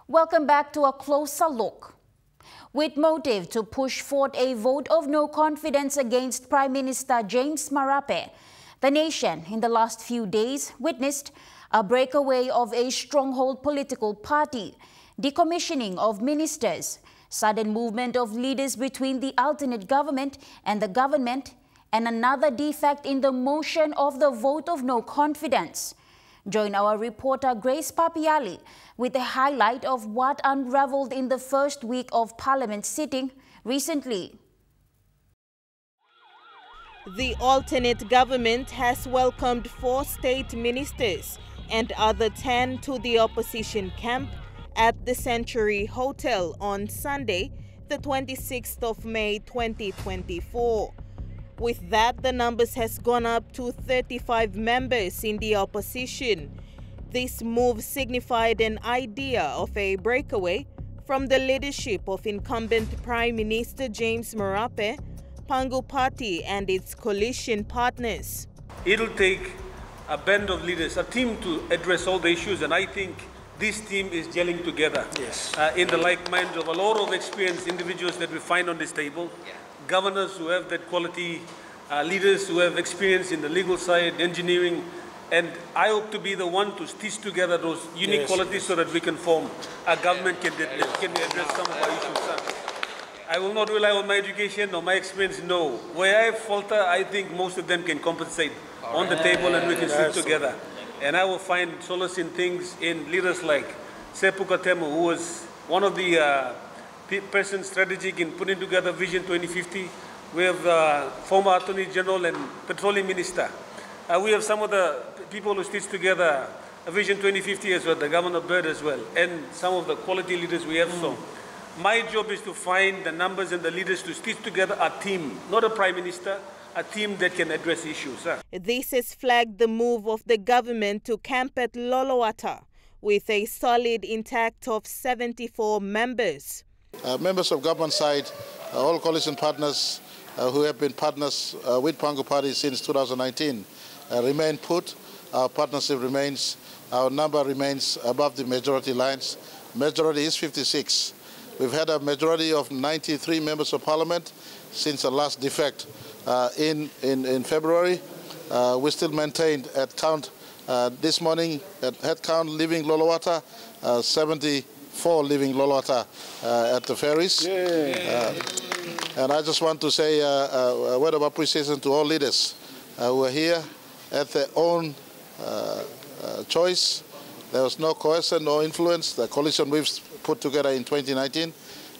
Welcome back to a closer look. With motive to push forth a vote of no confidence against Prime Minister James Marape, the nation in the last few days witnessed a breakaway of a stronghold political party, decommissioning of ministers, sudden movement of leaders between the alternate government, and another defect in the motion of the vote of no confidence. Join our reporter Grace Papiali with a highlight of what unraveled in the first week of Parliament sitting recently. The alternate government has welcomed 4 state ministers and other 10 to the opposition camp at the Century Hotel on Sunday, the 26th of May 2024. With that, the numbers has gone up to 35 members in the opposition. This move signified an idea of a breakaway from the leadership of incumbent Prime Minister James Marape, Pangu Party and its coalition partners. It'll take a band of leaders, a team to address all the issues, and I think this team is gelling together in the like minds of a lot of experienced individuals that we find on this table. Governors who have that quality, leaders who have experience in the legal side, engineering, and I hope to be the one to stitch together those unique qualities so that we can form a government can address some of our issues. I will not rely on my education or my experience, no. Where I falter, I think most of them can compensate on the table and we can sit together. And I will find solace in things in leaders like Sepu Katemo, who was one of the persons strategic in putting together Vision 2050. We have former Attorney General and Petroleum Minister. We have some of the people who stitch together Vision 2050 as well, the Governor Bird as well, and some of the quality leaders we have. So my job is to find the numbers and the leaders to stitch together a team, not a Prime Minister, a team that can address issues. This has flagged the move of the government to camp at Lolowata with a solid intact of 74 members. Members of government side, all coalition partners who have been partners with Pangu Party since 2019 remain put. Our partnership remains, our number remains above the majority lines. Majority is 56. We've had a majority of 93 members of parliament since the last defect in February. We still maintained at count this morning at head count leaving Lolowata, 74 leaving Lolowata at the ferries. And I just want to say a word of appreciation to all leaders who are here at their own choice. There was no coercion, no influence. The coalition we've put together in 2019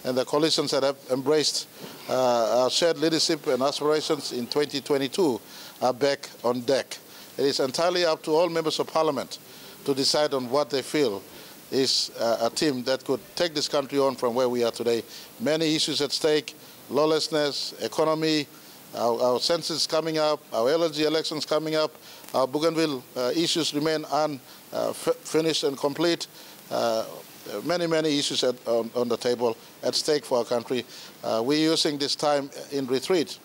and the coalitions that have embraced our shared leadership and aspirations in 2022 are back on deck. It is entirely up to all members of parliament to decide on what they feel is a team that could take this country on from where we are today. Many issues at stake, lawlessness, economy, our census coming up, our LG elections coming up, our Bougainville issues remain unfinished and complete. Many issues on the table at stake for our country. We're using this time in retreat,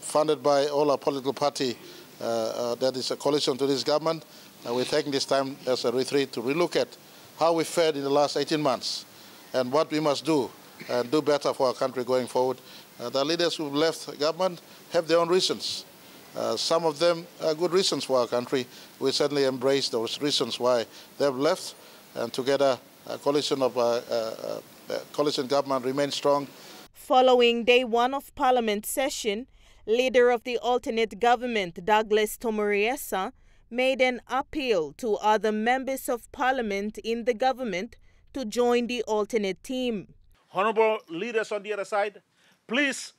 funded by all our political party that is a coalition to this government. We're taking this time as a retreat to relook at how we fared in the last 18 months and what we must do and do better for our country going forward. The leaders who left government have their own reasons. Some of them are good reasons for our country. We certainly embrace those reasons why they've left, and together a coalition government remains strong. Following day one of Parliament session, leader of the alternate government, Douglas Tomoriesa, made an appeal to other members of Parliament in the government to join the alternate team. Honorable leaders on the other side, please,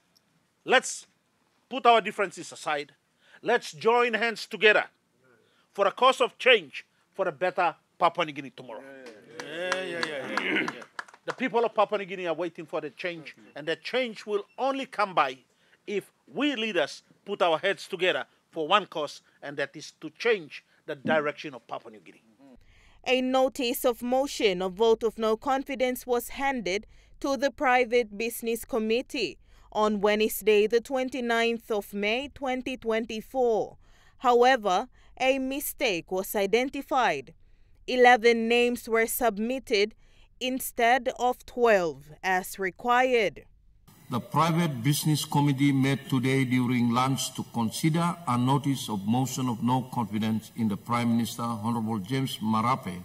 let's put our differences aside. Let's join hands together for a cause of change, for a better Papua New Guinea tomorrow. The people of Papua New Guinea are waiting for the change, and that change will only come by if we leaders put our heads together for one cause, and that is to change the direction of Papua New Guinea. A notice of motion of vote of no confidence was handed to the Private Business Committee on Wednesday, the 29th of May 2024. However, a mistake was identified. 11 names were submitted instead of 12 as required. The Private Business Committee met today during lunch to consider a notice of motion of no confidence in the Prime Minister, Honorable James Marape,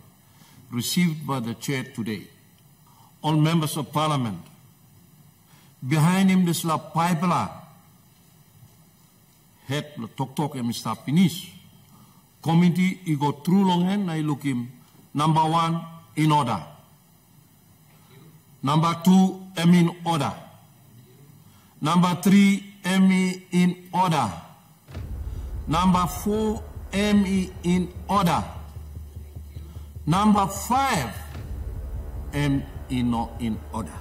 received by the Chair today. All members of Parliament, behind him there's la pipeline, head la tok and Mr. Pinis. Committee, he go through long and I look him, number 1, in order. Number 2, in order. Number 3, ME in order. Number 4, ME in order. Number 5, ME not in order.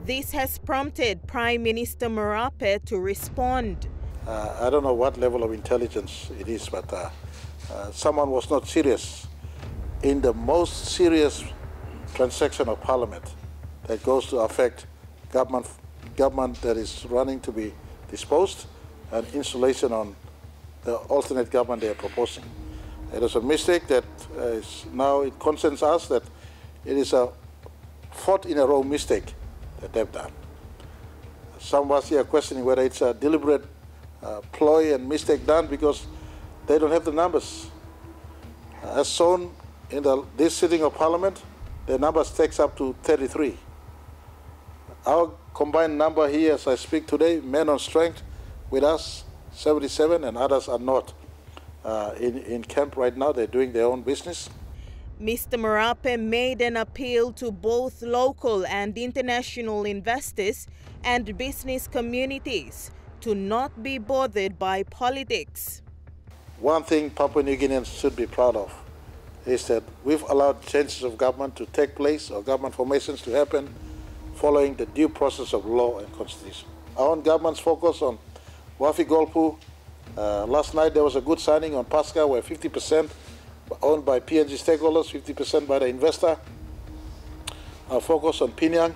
This has prompted Prime Minister Marape to respond. I don't know what level of intelligence it is, but someone was not serious in the most serious transaction of Parliament that goes to affect government that is running to be disposed and installation on the alternate government they are proposing. It is a mistake that now it concerns us that it is a 4th in a row mistake that they've done. Some of us here are questioning whether it's a deliberate ploy and mistake done because they don't have the numbers. As shown in this sitting of Parliament, the numbers takes up to 33. Our combined number here as I speak today, men on strength with us, 77, and others are not in camp right now. They're doing their own business. Mr. Marape made an appeal to both local and international investors and business communities to not be bothered by politics. One thing Papua New Guineans should be proud of is that we've allowed changes of government to take place or government formations to happen following the due process of law and constitution. Our own government's focus on Wafi Golpu. Last night there was a good signing on Pasca where 50% owned by PNG stakeholders, 50% by the investor. Our focus on Pinyang,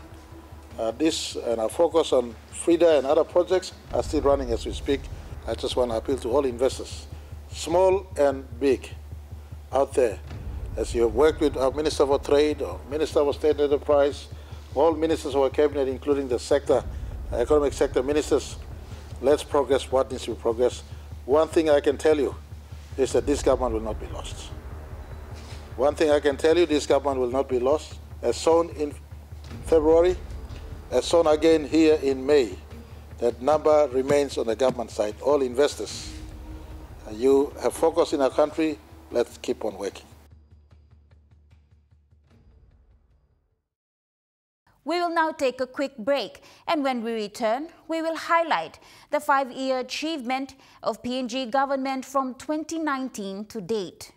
and our focus on Frida and other projects are still running as we speak. I just want to appeal to all investors, small and big, out there. As you have worked with our Minister for Trade or Minister for State Enterprise, all ministers of our cabinet, including the sector, economic sector ministers, let's progress what needs to be progressed. One thing I can tell you is that this government will not be lost. One thing I can tell you, this government will not be lost. As shown in February, as shown again here in May, that number remains on the government side. All investors, you have focus in our country, let's keep on working. We will now take a quick break, and when we return, we will highlight the 5-year achievement of PNG government from 2019 to date.